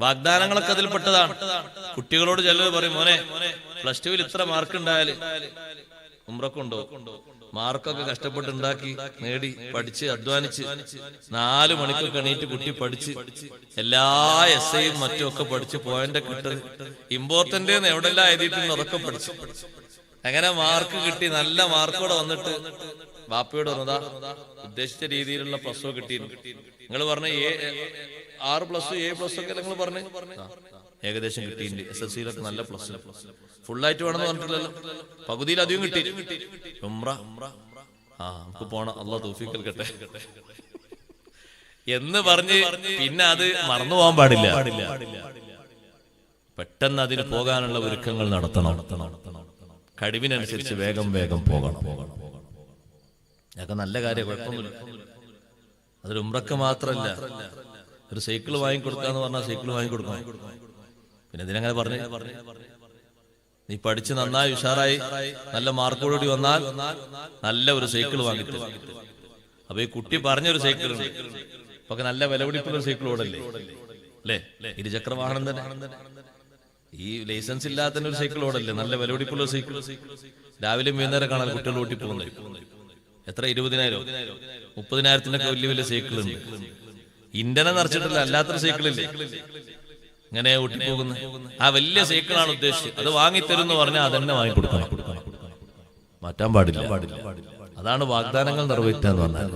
വാഗ്ദാനങ്ങളൊക്കെ അതിൽപ്പെട്ടതാണ്. കുട്ടികളോട് ചിലർ പറയും, മോനെ +2 ഇത്ര മാർക്ക് ഉണ്ടായാല് ഉംറക്കുണ്ടോ? മാർക്കൊക്കെ കഷ്ടപ്പെട്ടുണ്ടാക്കി നേടി പഠിച്ച് അധ്വാനിച്ച് 4 മണിക്കൊക്കെ എണീറ്റ് കുട്ടി പഠിച്ച് എല്ലാ എസ്ഐയും മറ്റും ഒക്കെ പഠിച്ച് പോയിന്റൊക്കെ ഇട്ടത് ഇമ്പോർട്ടന്റ് എവിടെല്ലാം എഴുതിയിട്ടുണ്ട് അതൊക്കെ പഠിച്ചു. അങ്ങനെ മാർക്ക് കിട്ടി, നല്ല മാർക്കോടെ വന്നിട്ട് ബാപ്പയോട് പറഞ്ഞതാ ഉദ്ദേശിച്ച രീതിയിലുള്ള +2 കിട്ടിയിരുന്നു. നിങ്ങൾ പറഞ്ഞ 6+, 7+ ഒക്കെ നിങ്ങൾ പറഞ്ഞു ഏകദേശം കിട്ടിയിട്ടുണ്ട്. SSLC നല്ല പ്ലസ് ഫുള്ളായിട്ട് വേണമെന്ന് പറഞ്ഞിട്ടില്ലല്ലോ, പകുതിയിൽ അധികം കിട്ടി. ഉംറ നമുക്ക് പോണം, അള്ളാഹു തൗഫീഖ് നൽകട്ടെ എന്ന് പറഞ്ഞ് പിന്നെ അത് മറന്നു പോകാൻ പാടില്ല. പെട്ടെന്ന് അതിന് പോകാനുള്ള ഒരുക്കങ്ങൾ നടത്തണം. കഴിവിനനുസരിച്ച് വേഗം പോകണം. അതൊക്കെ നല്ല കാര്യം, കുഴപ്പമൊന്നുമില്ല. അതൊരു ഉംറക്ക് മാത്രമല്ല, ഒരു സൈക്കിൾ വാങ്ങിക്കൊടുക്കാന്ന് പറഞ്ഞാൽ സൈക്കിൾ വാങ്ങിക്കൊടുക്കണം. പിന്നെ ഇതിനങ്ങനെ പറഞ്ഞു, നീ പഠിച്ച് നന്നായി ഉഷാറായി നല്ല മാർക്കോടുകൂടി വന്നാൽ നല്ല ഒരു സൈക്കിൾ വാങ്ങിത്തരും. അപ്പൊ ഈ കുട്ടി പറഞ്ഞൊരു സൈക്കിൾ ഉണ്ട്, ഇപ്പൊ നല്ല വിലപിടിപ്പുള്ള സൈക്കിൾ ഓടല്ലേ അല്ലേ? ഇരുചക്ര വാഹനം തന്നെ. ഈ ലൈസൻസ് ഇല്ലാത്ത ഒരു സൈക്കിൾ ഓടല്ലേ, നല്ല വിലപിടിപ്പുള്ള സൈക്കിൾ. രാവിലെ വൈകുന്നേരം കാണാൻ കുട്ടികൾ ഓട്ടി പോകുന്നത്. എത്ര 20,000 30,000 വലിയ വലിയ സൈക്കിൾ ഉണ്ട്. ഇന്ധനം നിറച്ചിട്ടില്ല, അല്ലാത്തൊരു സൈക്കിളില്ലേ ഇങ്ങനെ ഓട്ടിപ്പോകുന്ന ആ വലിയ സൈക്കിളാണ് ഉദ്ദേശിച്ചത്. അത് വാങ്ങിത്തരും എന്ന് പറഞ്ഞാൽ അതന്നെ വാങ്ങിക്കൊടുക്കണം, മാറ്റാൻ പാടില്ല. അതാണ് വാഗ്ദാനങ്ങൾ നിറവേറ്റുക എന്ന് പറഞ്ഞാൽ.